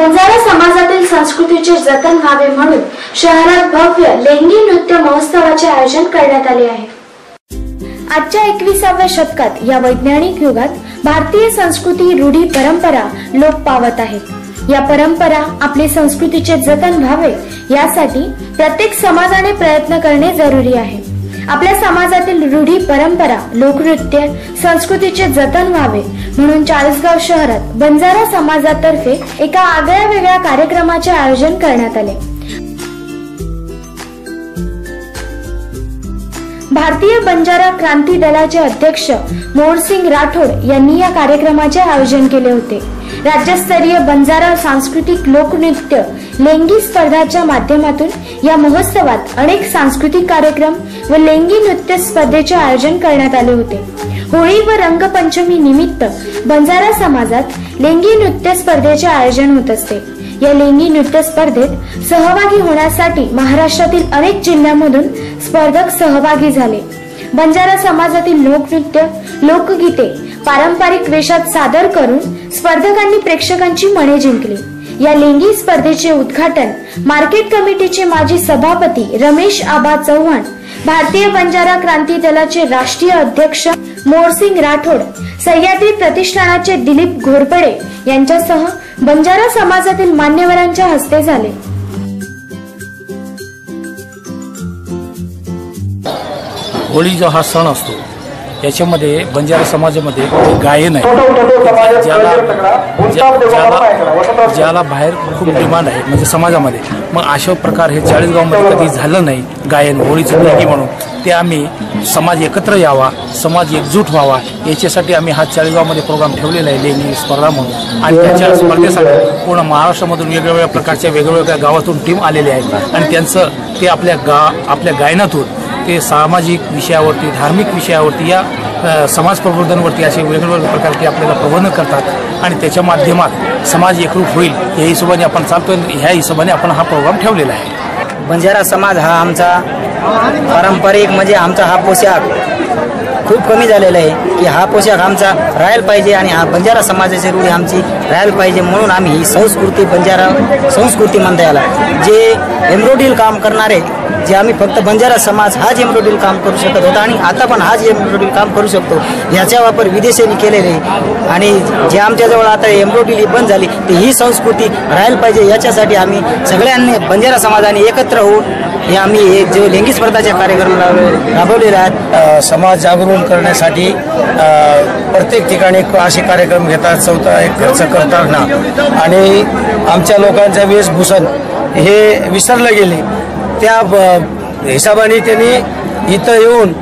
बंजारा समाजातील संस्कृतीचे जतन व्हावे म्हणून शहरात भव्य लेंगी नृत्य महोत्सवाचे आयोजन करण्यात आले आहे। आजच्या 21व्या शतकात या वैज्ञानिक युगात भारतीय संस्कृती, रूढी, परंपरा लोप पावत आहेत। या परंपरा आपली संस्कृतीचे जतन व्हावे यासाठी प्रत्येक समाजाने प्रयत्न करणे जरुरी आहे। आपल्या समाजातील रूढी, परंपरा, लोकनृत्य, संस्कृतीचे जतन व्हावे म्हणून चाळीसगाव शहरात बंजारा समाजातर्फे एका आगळ्या वेगळ्या कार्यक्रमाचे आयोजन करण्यात आले। भारतीय बंजारा क्रांती दलाचे अध्यक्ष मोहरसिंग राठोड यांनी या कार्यक्रमाचे आयोजन केले होते। राज्यस्तरीय बंजारा सांस्कृतिक लोकनृत्य लेंगी स्पर्धाच्या माध्यमातून या महोत्सवात अनेक सांस्कृतिक कार्यक्रम व लेंगी नृत्य स्पर्धेचे आयोजन करण्यात आले होते। होळी व रंगपंचमी निमित्त बंजारा समाजात लेंगी नृत्य स्पर्धेचे आयोजन होत असते। या लेंगी नृत्य स्पर्धेत सहभागी होण्यासाठी महाराष्ट्रातील अनेक जिल्ह्यांमधून स्पर्धक सहभागी झाले। बंजारा समाजातील लोकनृत्य, लोकगीते पारंपरिक वेशात सादर करून स्पर्धकांनी प्रेक्षकांची मने जिंकली। या लेंगी स्पर्धेचे उद्घाटन मार्केट कमिटीचे माजी सभापती रमेश आबा चव्हाण, भारतीय बंजारा क्रांती दलाचे राष्ट्रीय अध्यक्ष मोहरसिंग राठोड, सह्याद्री प्रतिष्ठानाचे दिलीप घोरपडे यांच्यासह बंजारा समाजातील मान्यवरांच्या हस्ते झाले। होळी जो हा सण असतो याच्यामध्ये बंजारा समाजामध्ये गायन आहे, ज्याला बाहेर खूप डिमांड आहे म्हणजे समाजामध्ये। मग अशा प्रकार हे चाळीसगावमध्ये कधी झालं नाही गायन होळीचं लेंगी म्हणून। ते आम्ही समाज एकत्र यावा, समाज एकजूट व्हावा याच्यासाठी आम्ही हा चाळीसगावमध्ये प्रोग्राम ठेवलेला आहे लेंगी स्पर्धा म्हणून। आणि त्याच्या स्पर्धेसाठी पूर्ण महाराष्ट्रामधून वेगवेगळ्या प्रकारच्या वेगवेगळ्या गावातून टीम आलेले आहेत आणि त्यांचं ते आपल्या गायनातून ते सामाजिक विषयावरती, धार्मिक विषयावरती, या समाज प्रबोधनावरती असे वेगवेगळ्या प्रकारचे आपल्याला प्रबोधन करतात आणि त्याच्या माध्यमात समाज एकरूप होईल या हिशोबाने आपण चालतोय। ह्या हिशोबाने आपण हा प्रोग्राम ठेवलेला आहे। बंजारा समाज हा आमचा पारंपरिक म्हणजे आमचा हा पोशाख खूप कमी झालेला आहे की हा पोशाख आमचा राहायला पाहिजे आणि हा बंजारा समाजाची रूढी आमची राहायला पाहिजे म्हणून आम्ही ही संस्कृती बंजारा संस्कृती म्हणता याला जे एम्ब्रॉयडरी काम करणारे जे आम्ही फक्त बंजारा समाज हाच एम्ब्रॉयडरी काम करू शकत होता आणि आता पण हाच एम्ब्रॉयडरी काम करू शकतो। याचा वापर विदेशांनी केलेले आणि जे आमच्याजवळ आता एम्ब्रॉयडरी बंद झाली तर ही संस्कृती राहायला पाहिजे याच्यासाठी आम्ही सगळ्यांनी बंजारा समाजाने एकत्र होऊन हे आम्ही जो लेंगी स्पर्धाचे कार्यक्रम राबवलेले आहेत। समाज जागृत करण्यासाठी प्रत्येक ठिकाणी असे कार्यक्रम घेतात, चौथा एक खर्च करताना आणि आमच्या लोकांच्या वेशभूषण हे विसरले गेले। त्या हिशोबाने त्यांनी इथं येऊन